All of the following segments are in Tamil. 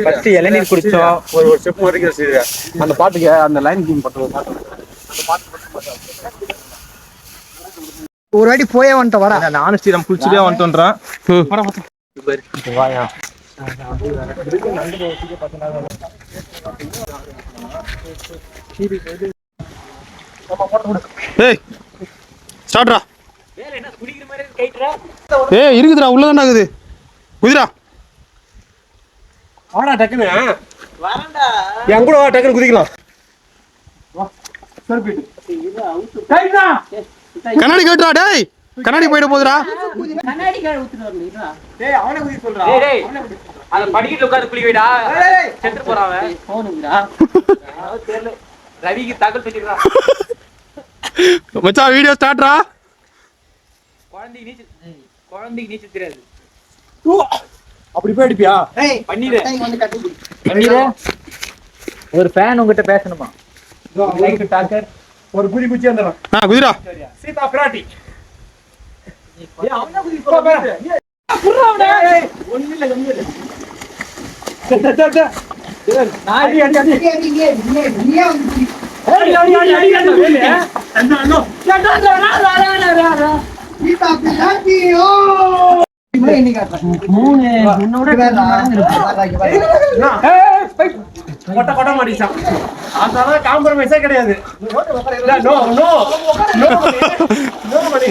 ஃபர்ஸ்ட் இளநீர் குடிச்சோம். ஒரு ஸ்டெப் வரைக்கும் சரி. அந்த பாட்டுக்கு அந்த லைன் கிங் பாட்டு அந்த பாட்டு ஒரு வாட்டி போயே வந்துட்டு வர. நானும் ஸ்ரீராம் குளிச்சுட்டே வந்துட்டோன்றான். வாயா ஏய் ஸ்டார்ட்ரா. ஏய் இருக்குதுடா, உள்ளதான்டா இருக்குது. குதிரா வாடா டக்குனு. வரேன்டா. என் கூட வா, டக்குனு குதிக்கலாம். வா சர்பிட். டைட்டா. கண்ணாடி கேட்றா டேய். கண்ணாடி போய்ட போகுதுடா. கண்ணாடி கார ஊத்துட்டு வரலடா. டேய் அவனே குதி சொல்றா. டேய் அத படிக்கிட்டு உட்கார்ந்து குளி வைடா. செத்து போறான் அவன். போனுங்கடா. தெரியல. ரவிக்கு தகவல் சொல்லிடுறா. மச்சான் வீடியோ ஸ்டார்ட்ரா. குழந்தைக்கு நீச்சல் தெரியாது. அப்படி போய் அடிப்பியா? ஏய் பண்ணிடு. வந்து கட்டி பண்ணிடு. ஒரு ஃபேன் உங்ககிட்ட பேசணுமா? லைக் டாக்கர் ஒரு குதி குச்சி வந்துறா. குதிரா. சீதா பிராட்டி. ஏய் அவனா குதி போ போ. புறவடா. ஒண்ணு இல்ல கம்மி இல்ல. டட. நாடி அடி அடி. நீ வந்து அடி அடி அடி அடி வேலே. அண்ணா ரா சீதா பிராட்டி ஓ என்ன காட்ற மூணு உன்னோட ஏய் கொட்ட கொட்ட மாடிச்சா. அதனால காம்ப்ரமைஸே கிடையாது. நோ நோ நோ நோ மணி.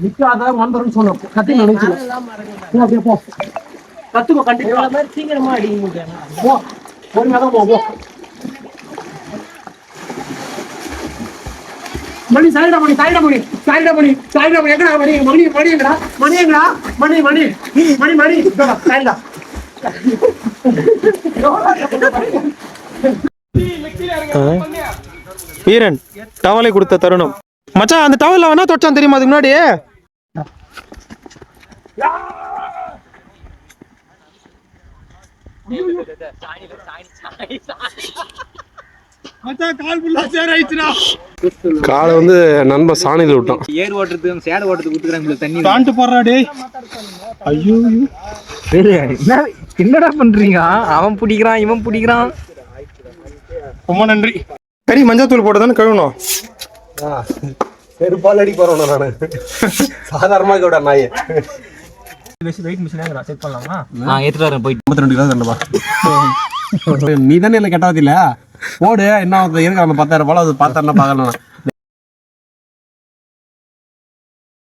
நிக்காத வந்துரும் சொன்னோம். கத்தி நினைச்சல. போ கத்துக்கோ கண்டிப்பா. மாதிரி சீக்கிரமா அடிங்க. போ பொறுமையா போ போ. மணி சாயிடா மணி சாயிடா மணி சாயிடா மணி சாயிடா மணி எங்கடா மணி மணி மணி எங்கடா மணி எங்கடா மணி மணி மணி மணி இதோ சாயிடா. வீரன் டவலை கொடுத்த தருணம். மச்சான் அந்த டவல்ல வேணா தொட்டான் தெரியுமா அதுக்கு முன்னாடி? காலை வந்து நண்பன் சாணியில விட்டான். ஏர் ஓட்டுறதுக்கு சேடு ஓட்டுறதுக்கு ஊத்துறாங்க தண்ணி. தாண்டு போடுறா டேய். ஐயோ என்னடா பண்றீங்க? அவன் பிடிக்கிறான் இவன் பிடிக்கிறான். ரொம்ப நன்றி. கறி மஞ்சள் தூள் போட்டு தானே கழுவணும். செருப்பால் அடி போறோம் நானு. சாதாரணமாக கூட நாயே. வெயிட் மிஷின் செக் பண்ணலாமா? நான் ஏத்துட்டு வரேன் போய் 52 கிலோ தண்டமா. நீ தானே இல்லை கெட்டாவதில்ல போடு. என்ன இருக்கு அந்த 10,000 போல அது 10,000 பார்க்கலாம்.